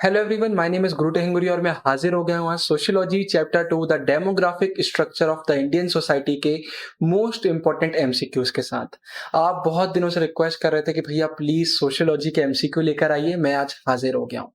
Hello everyone, my name is गुरु टेहंगुरी और मैं हाजिर हो गया हूँ आज sociology chapter 2 the demographic structure of the Indian society के मोस्ट इंपॉर्टेंट एमसीक्यूज के साथ। आप बहुत दिनों से रिक्वेस्ट कर रहे थे कि भैया प्लीज सोशियोलॉजी के एमसीक्यू लेकर आइए, मैं आज हाजिर हो गया हूँ।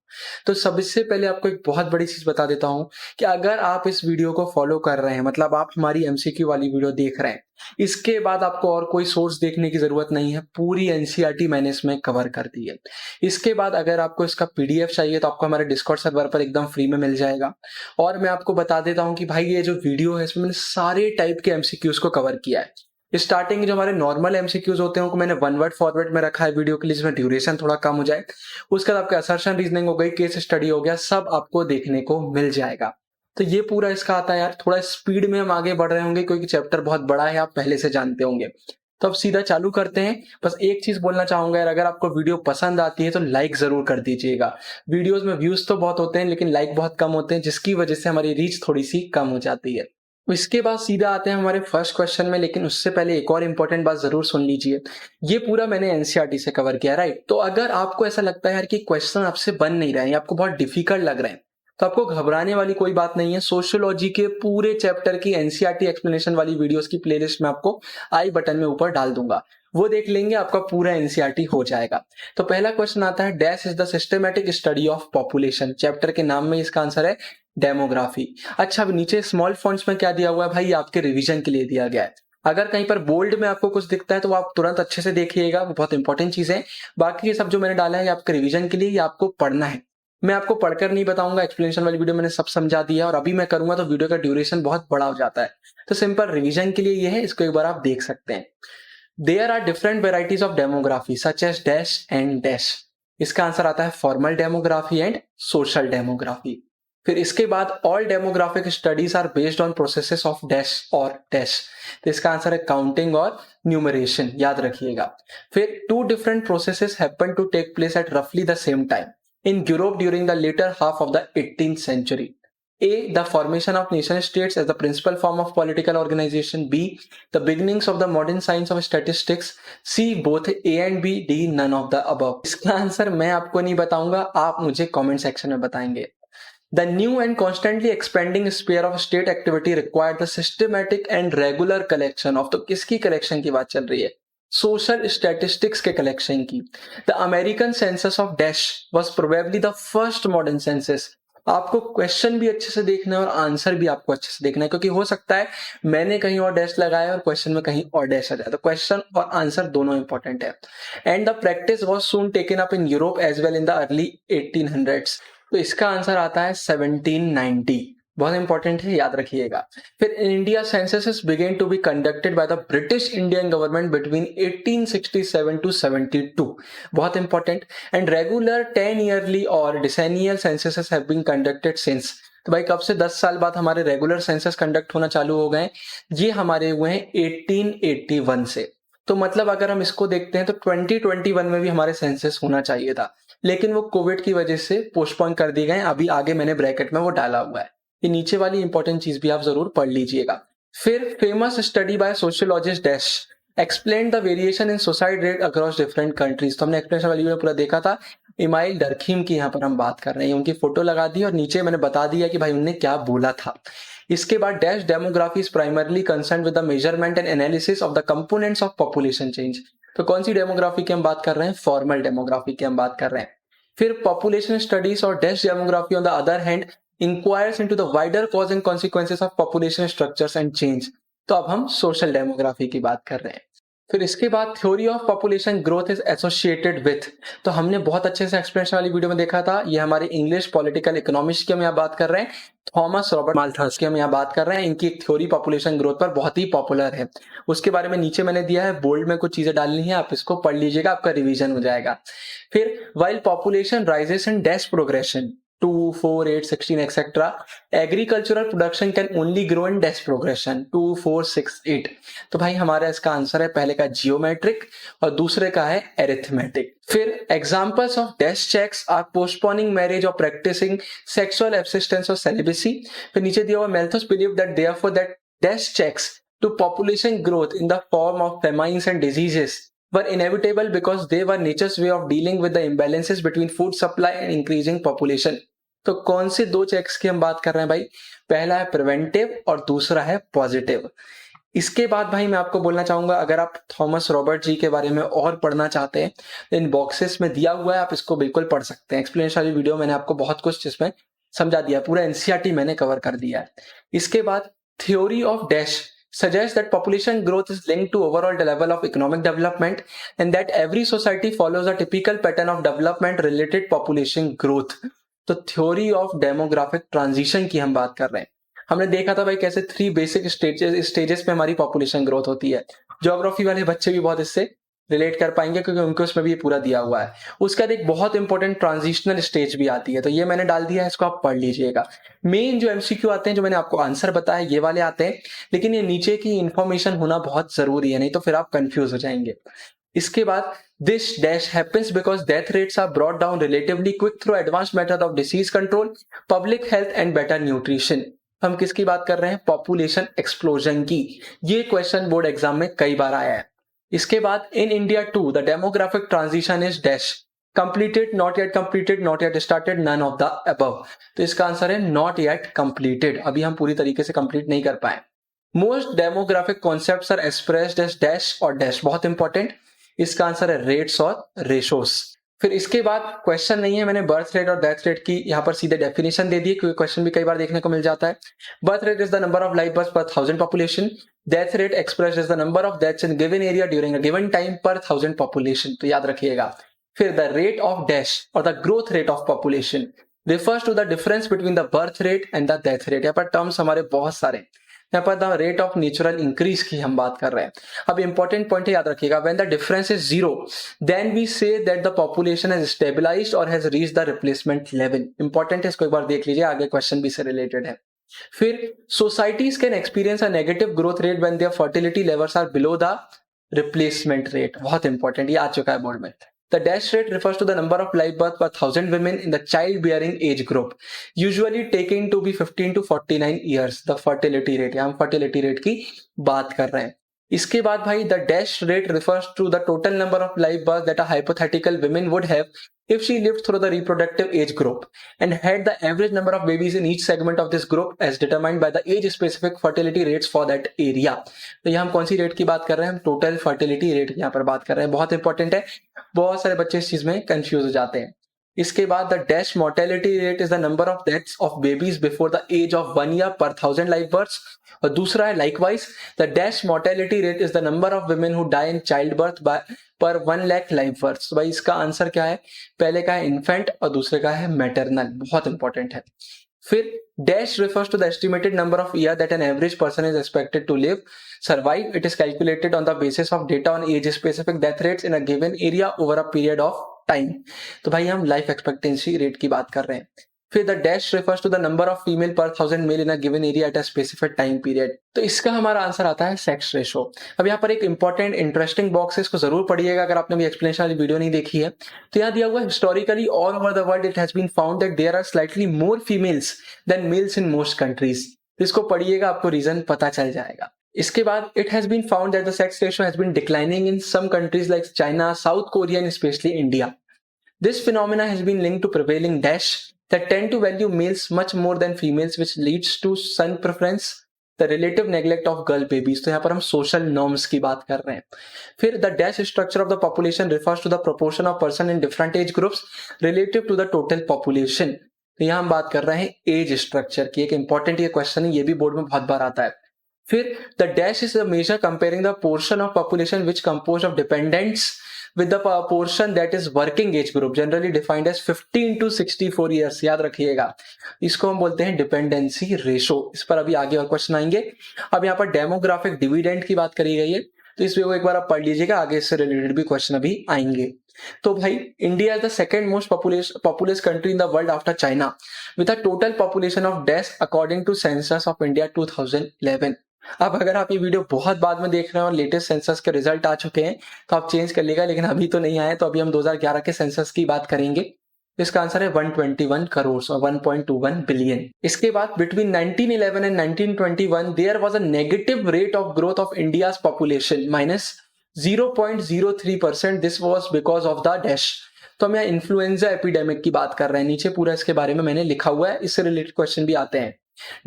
तो सबसे पहले आपको एक बहुत बड़ी चीज बता देता हूँ कि अगर आप इस वीडियो को फॉलो कर रहे हैं, मतलब आप हमारी एमसीक्यू वाली वीडियो देख रहे हैं, इसके बाद आपको और कोई सोर्स देखने की जरूरत नहीं है। पूरी एनसीईआरटी मैंने इसमें कवर कर दी है। इसके बाद अगर आपको इसका पीडीएफ चाहिए तो आपको हमारे डिस्कॉर्ड सर्वर पर एकदम फ्री में मिल जाएगा। और मैं आपको बता देता हूं कि भाई ये जो वीडियो है इसमें मैंने सारे टाइप के एमसीक्यूज को कवर किया है। स्टार्टिंग जो हमारे नॉर्मल एमसीक्यूज होते हैं उनको मैंने वन वर्ड फॉरवर्ड में रखा है वीडियो के लिए, जिसमें ड्यूरेशन थोड़ा कम हो जाए। उसके बाद आपका असर्शन रीजनिंग हो गई, केस स्टडी हो गया, सब आपको देखने को मिल जाएगा। तो ये पूरा इसका आता है यार। थोड़ा स्पीड में हम आगे बढ़ रहे होंगे क्योंकि चैप्टर बहुत बड़ा है, आप पहले से जानते होंगे। तो अब सीधा चालू करते हैं। बस एक चीज बोलना चाहूंगा यार, अगर आपको वीडियो पसंद आती है तो लाइक जरूर कर दीजिएगा। वीडियोस में व्यूज तो बहुत होते हैं लेकिन लाइक बहुत कम होते हैं, जिसकी वजह से हमारी रीच थोड़ी सी कम हो जाती है। इसके बाद सीधा आते हैं हमारे फर्स्ट क्वेश्चन में, लेकिन उससे पहले एक और इंपॉर्टेंट बात जरूर सुन लीजिए। ये पूरा मैंने एनसीईआरटी से कवर किया, राइट? तो अगर आपको ऐसा लगता है यार कि क्वेश्चन आपसे बन नहीं रहे हैं, आपको बहुत डिफिकल्ट लग रहे हैं, तो आपको घबराने वाली कोई बात नहीं है। सोशियोलॉजी के पूरे चैप्टर की एनसीईआरटी एक्सप्लेनेशन वाली वीडियोस की प्लेलिस्ट में आपको आई बटन में ऊपर डाल दूंगा, वो देख लेंगे, आपका पूरा एनसीईआरटी हो जाएगा। तो पहला क्वेश्चन आता है, dash is the systematic study of population. Chapter के नाम में इसका आंसर है डेमोग्राफी। अच्छा, अब नीचे स्मॉल फॉन्ट्स में क्या दिया हुआ है भाई, आपके रिवीजन के लिए दिया गया है। अगर कहीं पर बोल्ड में आपको कुछ दिखता है तो आप तुरंत अच्छे से देखिएगा, वो बहुत इंपॉर्टेंट चीज है। बाकी ये सब जो मैंने डाला है आपके रिवीजन के लिए, ये आपको पढ़ना है। मैं आपको पढ़कर नहीं बताऊंगा, एक्सप्लेनेशन वाली वीडियो मैंने सब समझा दिया, और अभी मैं करूंगा तो वीडियो का ड्यूरेशन बहुत बड़ा हो जाता है। तो सिंपल रिवीजन के लिए ये है, इसको एक बार आप देख सकते हैं। There are different varieties of demography such as dash and dash. इसका आंसर आता है formal demography and social demography. फिर इसके बाद all demographic studies are based on processes of dash और डैश। तो इसका आंसर है काउंटिंग और न्यूमरेशन, याद रखिएगा। फिर two different processes happen to take place at रफली the same time in Europe during the later half of the 18th century. A. The formation of nation states as the principal form of political organization. B. The beginnings of the modern science of statistics. C. Both A and B. D. None of the above. इसका answer मैं आपको नहीं बताऊंगा, आप मुझे comment section में बताएंगे। The new and constantly expanding sphere of state activity required the systematic and regular collection of, तो किसकी कलेक्शन की बात चल रही है? सोशल स्टैटिस्टिक्स के कलेक्शन की। The American census of dash was probably the first modern census. आपको क्वेश्चन भी अच्छे से देखना है और आंसर भी आपको अच्छे से देखना है, क्योंकि हो सकता है मैंने कहीं और डैश लगाया और क्वेश्चन में कहीं और डैश आ जाए, तो क्वेश्चन और आंसर दोनों इंपॉर्टेंट है। And the practice was soon taken up in Europe as well in the early 1800s। तो इसका आंसर आता है 1790। बहुत इंपॉर्टेंट है, याद रखिएगा। फिर in India census began to be conducted by the British Indian government between 1867 to 72। बहुत इंपॉर्टेंट। एंड रेगुलर 10 ईयरली और decennial census have been conducted since. तो भाई कब से 10 साल बाद हमारे रेगुलर सेंसस कंडक्ट होना चालू हो गए? ये हमारे हुए हैं 1881 से। तो मतलब अगर हम इसको देखते हैं तो 2021 में भी हमारे सेंसस होना चाहिए था, लेकिन वो कोविड की वजह से पोस्टपोन कर दिए गए। अभी आगे मैंने ब्रैकेट में वो डाला हुआ है। ये नीचे वाली इंपॉर्टेंट चीज भी आप जरूर पढ़ लीजिएगा। फिर famous study bye sociologist dash explain the variation in suicide rate across different countries. तो हमने एक्सप्लेनेशन वाली वीडियो पूरा देखा था। इमाइल डरखीम की यहाँ पर हम बात कर रहे हैं, उनकी फोटो लगा दी और नीचे मैंने बता दिया कि भाई उनने क्या बोला था। इसके बाद dash demography is primarily concern with the measurement and analysis of the components of population change. तो कौन सी डेमोग्राफी की हम बात कर रहे हैं? फॉर्मल डेमोग्राफी की हम बात कर रहे हैं। फिर पॉपुलेशन स्टडीज और dash demography on the other hand inquires into the wider cause and consequences of population structures and change। तो अब हम सोशल डेमोग्राफी की बात कर रहे हैं। फिर इसके बाद theory of population growth is associated with. तो हमने बहुत अच्छे से एक्सप्लेनेशन वाली वीडियो में देखा था। ये हमारे इंग्लिश पॉलिटिकल इकोनॉमिक्स की हम यहाँ बात कर रहे हैं, थॉमस रॉबर्ट माल्थस की हम यहाँ बात कर रहे हैं। इनकी एक थ्योरी पॉपुलेशन ग्रोथ पर बहुत ही पॉपुलर है, उसके बारे में नीचे मैंने दिया है, बोल्ड में कुछ चीजें डालनी है, आप इसको पढ़ लीजिएगा, आपका रिवीजन हो जाएगा। फिर while population rises in dash progression 2, 4, 8, 16 etc. Agricultural production can only grow in dash progression 2, 4, 6, 8। तो भाई हमारा इसका आंसर है पहले का जियोमेट्रिक और दूसरे का है एरिथमेटिक। फिर examples of dash checks are postponing marriage और प्रैक्टिसिंग सेक्सुअल एब्सिस्टेंस और सेलिबेसी। फिर नीचे दिया हुआ Malthus believe that therefore that dash checks to population growth in the form of famines and diseases were inevitable because they were nature's way of dealing with the imbalances between food supply and increasing population. तो कौन से दो checks की हम बात कर रहे हैं भाई? पहला है प्रिवेंटिव और दूसरा है पॉजिटिव। इसके बाद भाई मैं आपको बोलना चाहूंगा, अगर आप थॉमस रॉबर्ट जी के बारे में और पढ़ना चाहते हैं तो इन बॉक्सेस में दिया हुआ है, आप इसको बिल्कुल पढ़ सकते हैं। एक्सप्लेनेशन वाली वीडियो मैंने आपको बहुत कुछ इसमें समझा दिया, पूरा एनसीईआरटी मैंने कवर कर दिया है। इसके बाद theory of dash suggests that population growth is linked to overall level of economic development and that every society follows a typical pattern of development related population growth। तो थ्योरी ऑफ डेमोग्राफिक ट्रांजिशन की हम बात कर रहे हैं। हमने देखा था भाई कैसे 3 बेसिक स्टेजेस पे हमारी पॉपुलेशन ग्रोथ होती है। ज्योग्राफी वाले बच्चे भी बहुत इससे रिलेट कर पाएंगे क्योंकि उनको उसमें भी ये पूरा दिया हुआ है। उसके बाद एक बहुत इंपॉर्टेंट ट्रांजिशनल स्टेज भी आती है, तो ये मैंने डाल दिया है, इसको आप पढ़ लीजिएगा। मेन जो एमसीक्यू आते हैं, जो मैंने आपको आंसर बताया, ये वाले आते हैं, लेकिन ये नीचे की इंफॉर्मेशन होना बहुत जरूरी है, नहीं तो फिर आप कंफ्यूज हो जाएंगे। इसके बाद this dash happens because death rates are brought down relatively quick through advance method of disease control, public health and better nutrition. हम किसकी बात कर रहे हैं? पॉपुलेशन एक्सप्लोजन की। ये क्वेश्चन बोर्ड एग्जाम में कई बार आया है। इसके बाद in India to the demographic transition is dash completed, not yet completed, not yet started, none of the above. तो इसका आंसर है नॉट येट कंप्लीटेड, अभी हम पूरी तरीके से कंप्लीट नहीं कर पाए। Most demographic concepts are expressed as dash और डैश, बहुत इंपॉर्टेंट। इसका आंसर है रेट्स और रेशोस। फिर इसके बाद क्वेश्चन नहीं है, मैंने बर्थ रेट और डेथ रेट की यहाँ पर सीधे डेफिनेशन दे दी, क्योंकि क्वेश्चन भी कई बार देखने को मिल जाता है। Birth rate is the number of live birth पर 1000 population, death rate expressed is the number of deaths in given area during a given time पर 1000 पॉपुलेशन, तो याद रखिएगा। फिर द रेट ऑफ डैश और the growth rate of population refers to the difference between the birth rate and the death rate। यहाँ पर terms हमारे बहुत सारे, यहाँ पर the rate of natural increase की हम बात कर रहे हैं। अब इंपॉर्टेंट पॉइंट याद रखिएगा, when the difference is 0 then we say that the population has stabilised और has reached the replacement level. Important है, इसको एक बार देख लीजिए, आगे क्वेश्चन भी से रिलेटेड है। फिर societies can experience a negative growth rate when their fertility levels are below the replacement rate, बहुत इंपॉर्टेंट, ये आ चुका है बोर्ड में। The dash rate refers to the number of live birth per 1000 women in the childbearing age group, usually taken to be 15 to 49 years. The fertility rate, हम fertility rate की बात कर रहे हैं। इसके बाद भाई the dash rate refers to the total number of live births that a hypothetical woman would have if she lived through the reproductive age group and had the average number of babies in each segment of this group as determined by the age specific fertility rates for that area। तो यहाँ हम कौन सी rate की बात कर रहे हैं? हम टोटल फर्टिलिटी रेट यहाँ पर बात कर रहे हैं, बहुत इंपॉर्टेंट है, बहुत सारे बच्चे इस चीज में कंफ्यूज हो जाते हैं। इसके बाद the dash mortality rate is the number of deaths of babies before the age of 1 year per 1000 live births. और दूसरा है likewise the dash mortality rate is the number of women who die in child birth per 1 lakh live births. तो भाई इसका answer क्या है? पहले का है इन्फेंट और दूसरे का है मैटरनल, बहुत इंपॉर्टेंट है। फिर dash refers to the estimated number of year that an average person is expected to live survive. It is calculated on the basis of data on age specific death rates in a given area over a period of time। तो भाई हम life expectancy rate की बात कर रहे हैं। फिर the dash refers to the number of female per 1000 male in a given area at a specific time period। तो इसका हमारा आंसर आता है सेक्स रेशो। अब यहाँ पर एक इंपॉर्टेंट इंटरेस्टिंग बॉक्स है, इसको जरूर पढ़िएगा अगर आपने भी एक्सप्लेनेशन वाली वीडियो नहीं देखी है। तो यहाँ दिया हुआ है historically all over the world it has been found that there are slightly more females than males in most countries. इसको पढ़िएगा, आपको रीजन पता चल जाएगा। इसके बाद it has been found that the sex ratio has been declining in some countries like China, South Korea and especially India. This phenomena has been linked to prevailing dash that tend to value males much more than females, which leads to son preference, the relative neglect of girl babies। तो यहाँ पर हम social norms की बात कर रहे हैं। फिर the dash structure of the population refers to the proportion of person in different age groups relative to the total population। तो यहाँ हम बात कर रहे हैं एज स्ट्रक्चर की, एक इंपॉर्टेंट ये क्वेश्चन है, ये भी बोर्ड में बहुत बार आता है। फिर the dash is a measure comparing the portion of population which composed of dependents with the portion that is working age group generally defined as 15 to 64 years। याद रखिएगा, इसको हम बोलते हैं डिपेंडेंसी रेशो। इस पर अभी आगे और क्वेश्चन आएंगे। अब यहाँ पर डेमोग्राफिक डिविडेंड की बात करी गई है, तो इस वीडियो को एक बार आप पढ़ लीजिएगा, आगे इससे रिलेटेड भी क्वेश्चन अभी आएंगे। तो भाई India is the second most populous country in the world after China with a total population of dash according to census of India 2011। अब अगर आप ये वीडियो बहुत बाद में देख रहे हैं और लेटेस्ट सेंसस के रिजल्ट आ चुके हैं तो आप चेंज कर लेगा, लेकिन अभी तो नहीं आए, तो अभी हम 2011 के सेंसस की बात करेंगे। इसका आंसर है 121 करोड़ और 1.21 बिलियन। इसके बाद between 1911 and 1921 there was a negative rate of growth of India's population 0.03%, this was because of the dash. तो हम यहाँ इन्फ्लुएंजा एपिडेमिक की बात कर रहे हैं, नीचे पूरा इसके बारे में मैंने लिखा हुआ है, इससे रिलेटेड क्वेश्चन भी आते हैं।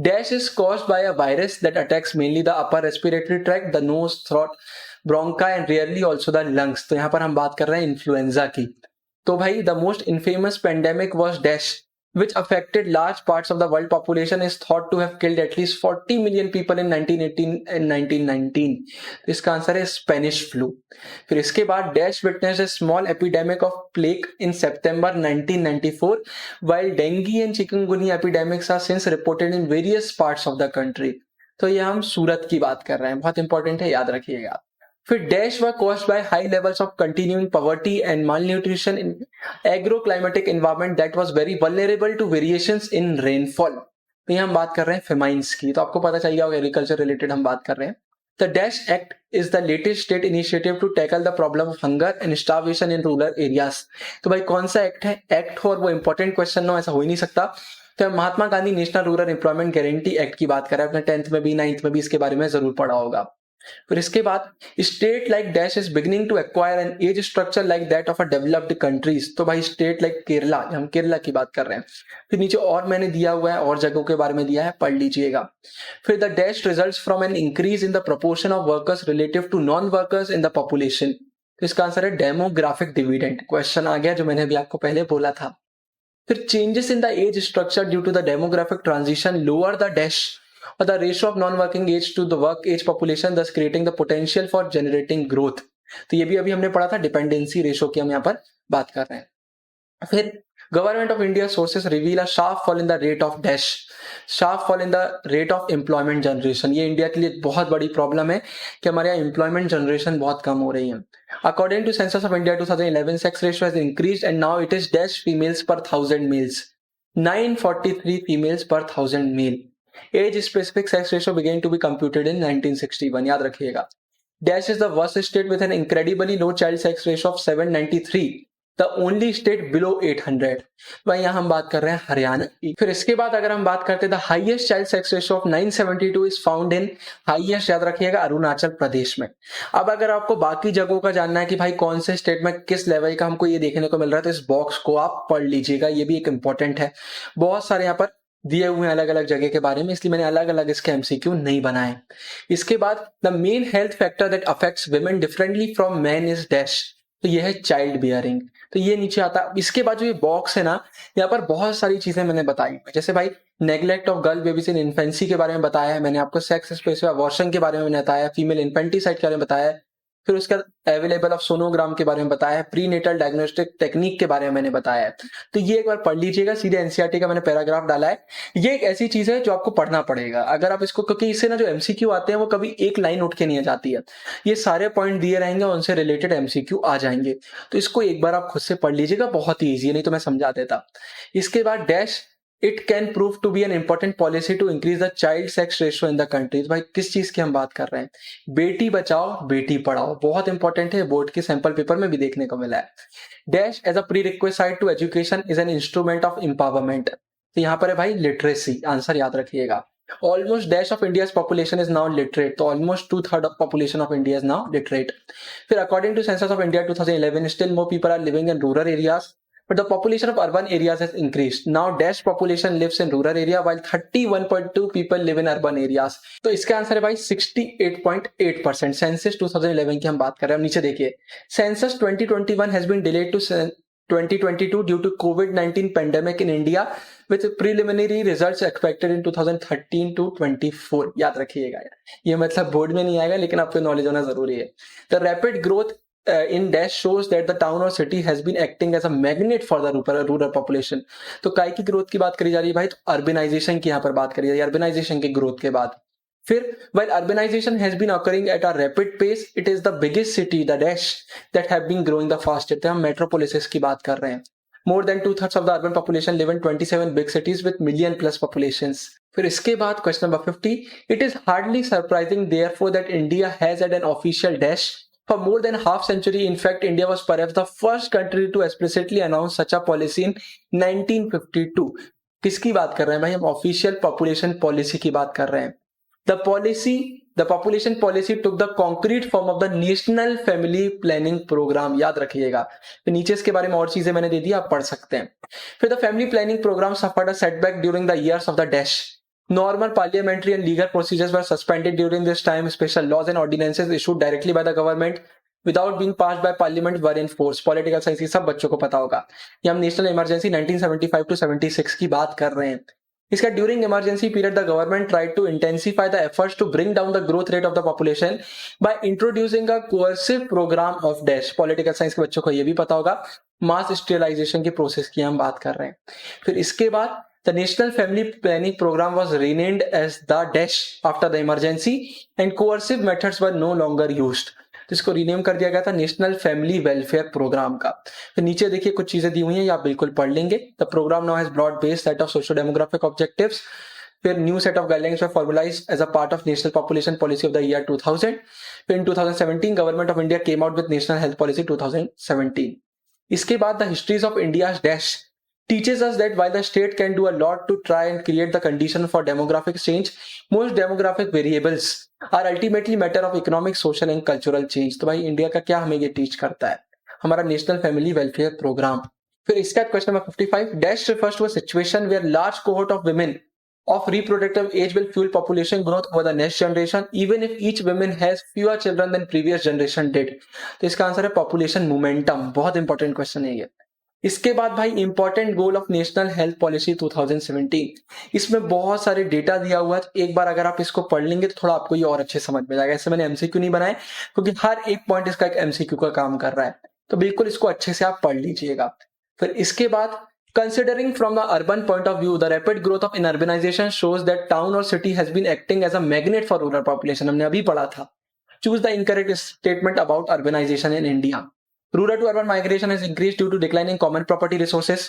Dash is caused by a virus that attacks mainly the upper respiratory tract, the nose, throat, ब्रोंका and rarely also the lungs. तो यहाँ पर हम बात कर रहे हैं इन्फ्लुएंजा की। तो भाई the most infamous pandemic was dash which affected large parts of the world population, is thought to have killed at least 40 million people in 1918 and 1919। तो इसका आंसर है स्पेनिश फ्लू। फिर इसके बाद dash witnessed a small epidemic of plague in September 1994, while dengue and chikungunya epidemics are since reported in various parts of the country। तो ये हम सूरत की बात कर रहे हैं, बहुत इंपॉर्टेंट है, याद रखिएगा। फिर dash were caused by high levels of continuing poverty and malnutrition in agroclimatic environment that was very vulnerable to variations in rainfall. तो यहाँ हम बात कर रहे हैं फेमाइंस की, तो आपको पता चल गया होगा एग्रीकल्चर रिलेटेड हम बात कर रहे हैं। The dash act is the latest state initiative to tackle the problem of hunger and starvation in rural areas. तो भाई कौन सा एक्ट है, एक्ट हो और वो इंपॉर्टेंट क्वेश्चन हो, ऐसा हो ही नहीं सकता। तो Mahatma Gandhi National Rural Employment Guarantee Act की बात कर रहे हैं, अपने 10th में भी 9th में भी इसके बारे में जरूर पढ़ा होगा। फिर इसके बाद state like dash is beginning to acquire an age structure like that of a developed countries. तो भाई स्टेट लाइक केरला, हम केरला की बात कर रहे हैं। फिर नीचे और मैंने दिया हुआ है, और जगहों के बारे में दिया है, पढ़ लीजिएगा। फिर the dash results from an increase in the proportion of workers relative to non workers in the population. तो इसका आंसर है डेमोग्राफिक डिविडेंड। क्वेश्चन आ गया जो मैंने अभी आपको पहले बोला था। फिर changes in the age structure due to the demographic transition lower the dash or the ratio of non-working age to the work age population, thus creating the potential for generating growth। तो ये भी अभी हमने पढ़ा था, dependency ratio की हम यहाँ पर बात कर रहे हैं। फिर government of India sources reveal a sharp fall in the rate of dash, sharp fall in the rate of employment generation. ये इंडिया के लिए बहुत बड़ी प्रॉब्लम है कि हमारे यहाँ एम्प्लॉयमेंट जनरेशन बहुत कम हो रही है। According to census of India 2011, sex ratio has increased and now it is dash females per 1000 males, 943 females per 1000 male. Age specific sex ratio began to be computed in 1961। याद रखिएगा। Dash is the worst state with an incredibly low child sex ratio of 793, the only state below 800। भाई यहाँ हम बात कर रहे हैं हरियाणा की। फिर इसके बाद अगर हम बात करते हैं the highest child sex ratio of 972 is found in, highest याद रखिएगा, अरुणाचल प्रदेश में। अब अगर आपको बाकी जगहों का जानना है कि भाई कौन से स्टेट में किस लेवल का हमको ये देखने को मिल रहा है, तो इस बॉक्स को आप पढ़ लीजिएगा, ये भी एक इंपॉर्टेंट है। बहुत सारे यहाँ पर दिए हुए हैं अलग अलग जगह के बारे में, इसलिए मैंने अलग अलग इसके एमसीक्यू नहीं बनाए। इसके बाद the main health factor that affects women differently from man is dash. तो ये है चाइल्ड बियरिंग। तो ये नीचे आता। इसके बाद जो ये बॉक्स है ना, यहाँ पर बहुत सारी चीजें मैंने बताई, जैसे भाई neglect of girl babies in infancy के बारे में बताया है मैंने आपको, सेक्स स्पेसिफिक अबॉर्शन के बारे में मैंने बताया, फीमेल इन्फेंटिसाइड के बारे में बताया है, फिर उसका अवेलेबल ऑफ सोनोग्राम के बारे में बताया है, प्री नेटल डायग्नोस्टिक टेक्निक के बारे में मैंने बताया है। तो ये एक बार पढ़ लीजिएगा, सीधे एनसीईआरटी का मैंने पैराग्राफ डाला है। ये एक ऐसी चीज है जो आपको पढ़ना पड़ेगा अगर आप इसको, क्योंकि इससे ना जो एमसीक्यू आते हैं वो कभी एक लाइन उठ के नहीं आ जाती है, ये सारे पॉइंट दिए रहेंगे और उनसे रिलेटेड एमसीक्यू आ जाएंगे। तो इसको एक बार आप खुद से पढ़ लीजिएगा, बहुत ही ईजी है, नहीं तो मैं समझा देता। इसके बाद dash it can prove to be an important policy to increase the child sex ratio in the country. भाई किस चीज की हम बात कर रहे हैं, बेटी बचाओ बेटी पढ़ाओ, बहुत इंपॉर्टेंट है, बोर्ड के सैंपल पेपर में भी देखने को मिला है। Dash as a prerequisite to education is an instrument of empowerment. तो यहाँ पर है भाई लिटरेसी, आंसर याद रखिएगा। Almost dash of India's population is now literate. तो almost 2/3 of population of India is now literate. फिर according to census of India 2011, still more people are living in rural areas, but the population of urban areas has increased. Now dash population lives in rural area while 31.2 people live in urban areas। तो इसका answer है भाई 68.8%। Census 2011 की हम बात कर रहे हैं। नीचे देखिए, census 2021 has been delayed to 2022 due to COVID-19 pandemic in India with preliminary results expected in 2013 to 24। याद रखिएगा, ये मतलब बोर्ड में नहीं आएगा लेकिन आपको नॉलेज होना जरूरी है। The rapid growth in dash shows that the town or city has been acting as a magnet for the rural population। तो काय की ग्रोथ की बात करी जा रही है भाई, तो अर्बनाइजेशन की यहाँ पर बात करी जा रही है, अर्बनाइजेशन की ग्रोथ के बाद। फिर while urbanization has been occurring at a rapid pace, it is the biggest city, the dash, that have been growing the fastest। हम metropolises की बात कर रहे हैं। More than 2/3 of the urban population live in 27 big cities with million plus populations। फिर इसके बाद question number 50, it is hardly surprising therefore that India has had an official dash for more than half century। In fact, India was perhaps the first country to explicitly announce such a policy in 1952। किसकी बात कर रहे हैं भाई हम, official population policy की बात कर रहे हैं। The policy the population policy took the concrete form of the national family planning programme, याद रखिएगा। फिर नीचे इसके बारे में और चीजें मैंने दे दी, आप पढ़ सकते हैं। फिर the family planning programme suffered a setback during the years of the dash. Normal parliamentary and legal procedures were suspended during this time. Special laws and ordinances issued directly by the government without being passed by parliament were in force. Political science ये सब बच्चों को पता होगा। ये हम national emergency 1975 to 76 की बात कर रहे हैं। इसका during emergency period the government tried to intensify the efforts to bring down the growth rate of the population by introducing a coercive programme of dash. Political science के बच्चों को ये भी पता होगा, मास स्टेरिलाइजेशन की प्रोसेस की हम बात कर रहे हैं। फिर इसके बाद the National Family Planning Program was renamed as the DASH after the emergency and coercive methods were no longer used. तो इसको रीनेम कर दिया गया था नेशनल फैमिली वेलफेयर प्रोग्राम का। फिर नीचे देखिए कुछ चीजें दी हुई हैं, ये आप बिल्कुल पढ़ लेंगे। The programme now has broad based set of socio demographic objectives. फिर new set of guidelines were formulated as a part of national population policy of the year 2000। फिर in 2017 government of India came out with national health policy 2017। इसके बाद the histories of India's dash teaches us that while the state can do a lot to try and create the condition for demographic change, most demographic variables are ultimately matter of economic, social and cultural change. तो भाई India का क्या हमें ये teach करता है हमारा national family welfare programme. फिर इसका question number 55, dash refers to a situation where large cohort of women of reproductive age will fuel population growth over the next generation even if each woman has fewer children than previous generation did। तो इसका answer है population momentum. बहुत important question है ये। इसके बाद भाई important goal of national health policy 2017, इसमें बहुत सारे डेटा दिया हुआ है। एक बार अगर आप इसको पढ़ लेंगे तो थोड़ा आपको ये और अच्छे समझ में जाएगा। ऐसे मैंने एमसीक्यू नहीं बनाए क्योंकि हर एक पॉइंट इसका एक एमसीक्यू का काम कर रहा है, तो बिल्कुल इसको अच्छे से आप पढ़ लीजिएगा। फिर इसके बाद considering from the urban point of view the rapid growth of in urbanisation shows that town और city has been acting as a magnet for rural population. हमने अभी पढ़ा था। Choose the incorrect statement about urbanisation in India. Rural to urban migration has increased due to declining common property resources.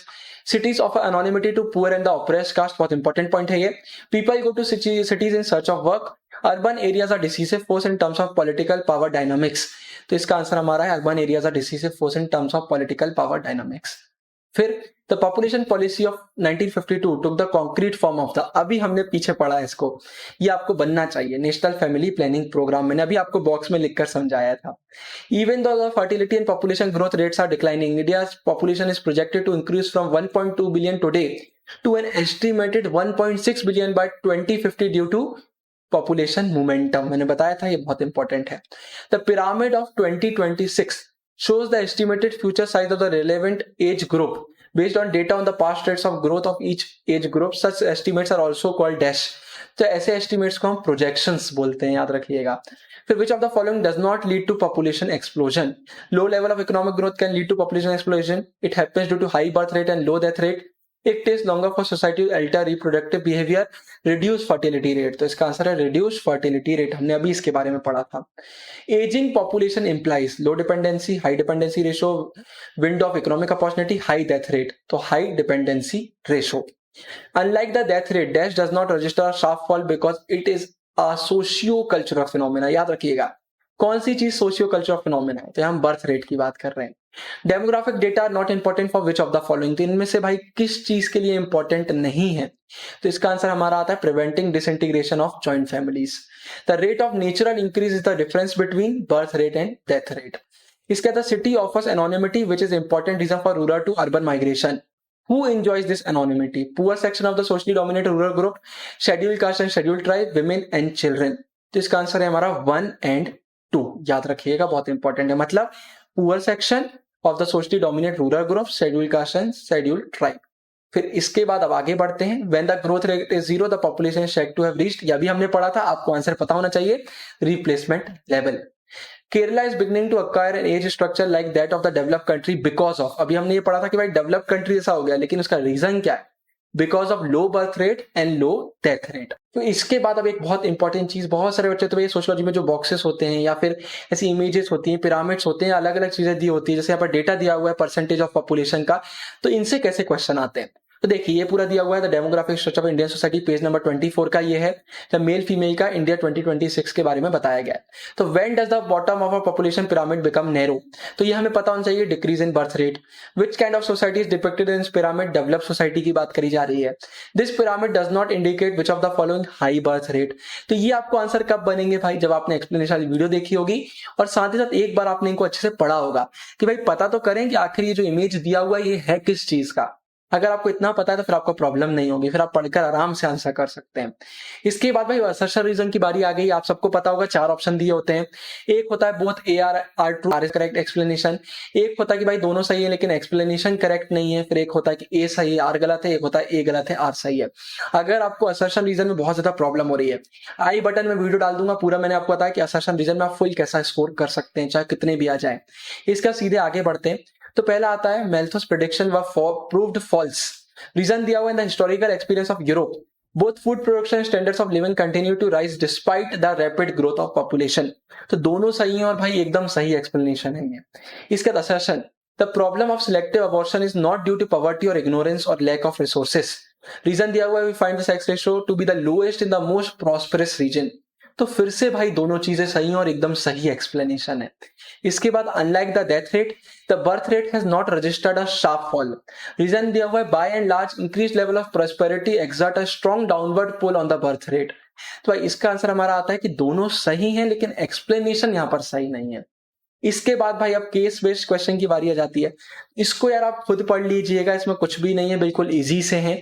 Cities offer anonymity to poor and the oppressed caste. बहुत important point है ये। People go to cities in search of work. Urban areas are decisive force in terms of political power dynamics. तो इसका answer हमारा है urban areas are decisive force in terms of political power dynamics. फिर the population policy of 1952 took the concrete form of the, अभी हमने पीछे पढ़ा है इसको, ये आपको बनना चाहिए नेशनल फैमिली प्लानिंग प्रोग्राम। मैंने अभी आपको बॉक्स में लिखकर समझाया था। Even though the fertility and population growth rates are declining, India's population is projected to increase from 1.2 billion today to an estimated 1.6 billion by 2050 due to population momentum. मैंने बताया था ये बहुत इंपॉर्टेंट है। The pyramid of 2026 shows the estimated future size of the relevant age group based on data on the past rates of growth of each age group. Such estimates are also called dash. तो ऐसे estimates को हम projections बोलते हैं, याद रखिएगा। फिर which of the following does not lead to population explosion? Low level of economic growth can lead to population explosion. It happens due to high birth rate and low death rate. It takes longer for society to alter reproductive behavior. Reduce fertility rate. तो इसका answer है reduce fertility rate। हमने अभी इसके बारे में पढ़ा था। Aging population implies low dependency, high dependency ratio, window of economic opportunity, high death rate. तो high dependency ratio. Unlike the death rate, dash does not register a sharp fall because it is a socio-cultural phenomena. याद रखिएगा कौन सी चीज socio cultural phenomena है, तो हम birth rate की बात कर रहे हैं। Demographic data are not important for which of the following, तो इनमें से भाई किस चीज के लिए इंपॉर्टेंट नहीं है, तो इसका आंसर हमारा आता है preventing disintegration of joint families. The rate of natural increase is the difference between birth rate and death rate. इसके बाद city offers anonymity which is important reason for rural to urban migration. Who enjoys this anonymity? Poor section of the socially dominated rural group, scheduled caste and scheduled tribe, women and children. तो इसका answer है हमारा 1 and 2, याद रखिएगा बहुत important है। मतलब poor section of the socially dominate rural group, scheduled caste and scheduled tribe. फिर इसके बाद अब आगे बढ़ते हैं। When the growth rate is 0 the population is said to have reached, यह भी हमने पढ़ा था, आपको आंसर पता होना चाहिए, replacement level. Kerala is beginning to acquire an age structure like that of the developed country because of, अभी हमने ये पढ़ा था कि भाई डेवलप्ड कंट्री ऐसा हो गया, लेकिन उसका रीजन क्या है, because of low birth rate and low death rate. तो इसके बाद अब एक बहुत इंपॉर्टेंट चीज, बहुत सारे बच्चे तो भाई सोशियोलॉजी में जो बॉक्सेस होते हैं या फिर ऐसी इमेजेस होती हैं, पिरामिड्स होते हैं, अलग अलग चीजें दी होती है, जैसे यहाँ पर डेटा दिया हुआ है परसेंटेज ऑफ पॉपुलेशन का, तो इनसे कैसे क्वेश्चन आते हैं। तो देखिए ये पूरा दिया हुआ है the demographic structure of Indian society, page number 24 का ये है, जब मेल फीमेल का इंडिया 2026 के बारे में बताया गया है। तो when does the bottom of a population pyramid become narrow, तो ये हमें पता होना चाहिए, decrease in birth rate. Which kind of society is depicted in pyramid, develop society की बात करी जा रही है। This pyramid does not indicate which of the following high birth rate. तो ये आपको आंसर कब बनेंगे भाई, जब आपने एक्सप्लेनेशन वाली वीडियो देखी होगी और साथ ही साथ एक बार आपने इनको अच्छे से पढ़ा होगा कि भाई पता तो करें कि आखिर ये जो इमेज दिया हुआ है ये है किस चीज का। अगर आपको इतना पता है तो फिर आपको प्रॉब्लम नहीं होगी, फिर आप पढ़कर आराम से आंसर कर सकते हैं। इसके बाद भाई असर्शन रीजन की बारी आ गई। आप सबको पता होगा 4 ऑप्शन दिए होते हैं। एक होता है both A R true, R is correct explanation. एक होता है कि भाई दोनों सही है लेकिन एक्सप्लेनेशन करेक्ट नहीं है। फिर एक होता है कि ए सही है आर गलत है, एक होता है ए गलत है आर सही है। अगर आपको असर्शन रीजन में बहुत ज्यादा प्रॉब्लम हो रही है, आई बटन में वीडियो डाल दूंगा पूरा, मैंने आपको बताया कि असर्शन रीजन में आप फुल कैसा स्कोर कर सकते हैं चाहे कितने भी आ जाए। इसका सीधे आगे बढ़ते हैं। तो पहला आता है Malthus prediction were proved false. Reason दिया हुआ in the historical experience of Europe, both food production standards of living continue to rise despite the rapid growth of population. तो दोनों सही हैं और भाई एकदम सही एक्सप्लेनेशन है ये। इसका assertion, the problem of selective abortion is not due to poverty or ignorance or lack of resources. Reason दिया हुआ है we find the sex ratio to be the lowest in the most prosperous region. तो फिर से भाई दोनों चीजें सही हैं और एकदम सही एक्सप्लेनेशन है। इसके बाद unlike the death rate, the birth rate has not registered a sharp fall. Reason दिया हुआ है by and large increase level of prosperity exert a strong downward pull on the birth rate. तो भाई इसका answer हमारा आता है कि दोनों सही हैं लेकिन एक्सप्लेनेशन यहां पर सही नहीं है। इसके बाद भाई अब केस बेस्ड क्वेश्चन की बारी आ जाती है। इसको यार आप खुद पढ़ लीजिएगा, इसमें कुछ भी नहीं है, बिल्कुल इजी से है।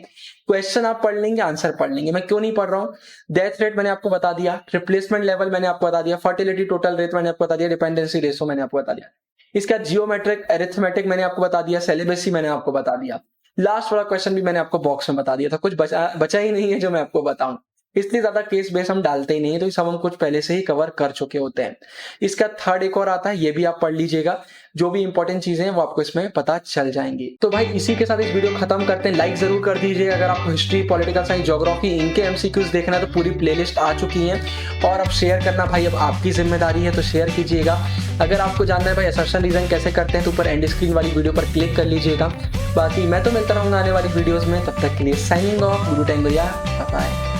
क्वेश्चन आप पढ़ लेंगे, आंसर पढ़ लेंगे। मैं क्यों नहीं पढ़ रहा हूं, डेथ रेट मैंने आपको बता दिया, रिप्लेसमेंट लेवल मैंने आपको बता दिया, फर्टिलिटी टोटल रेट मैंने आपको बता दिया, डिपेंडेंसी रेशो मैंने आपको बता दिया, इसका जियोमेट्रिक अरिथमेटिक मैंने आपको बता दिया, सेलिबेसी मैंने आपको बता दिया, लास्ट वाला क्वेश्चन भी मैंने आपको बॉक्स में बता दिया था। कुछ बचा ही नहीं है जो मैं आपको बताऊं, इसलिए ज्यादा केस बेस हम डालते ही नहीं है, तो ये सब हम कुछ पहले से ही कवर कर चुके होते हैं। इसका थर्ड एक और आता है, ये भी आप पढ़ लीजिएगा, जो भी इंपॉर्टेंट चीजें हैं वो आपको इसमें पता चल जाएंगी। तो भाई इसी के साथ इस वीडियो खत्म करते हैं। लाइक जरूर कर दीजिए अगर आपको हिस्ट्री, पॉलिटिकल साइंस, ज्योग्राफी इनके एमसीक्यूज देखना है तो पूरी प्लेलिस्ट आ चुकी है। और अब शेयर करना भाई अब आपकी जिम्मेदारी है, तो शेयर कीजिएगा। अगर आपको जानना है भाई असर्शन रीजन कैसे करते हैं तो ऊपर एंड स्क्रीन वाली वीडियो पर क्लिक कर लीजिएगा। बाकी मैं तो मिलता रहूंगा आने वाली वीडियोज में, तब तक के लिए साइनिंग ऑफ, गुरु टाइम भैया, बाय।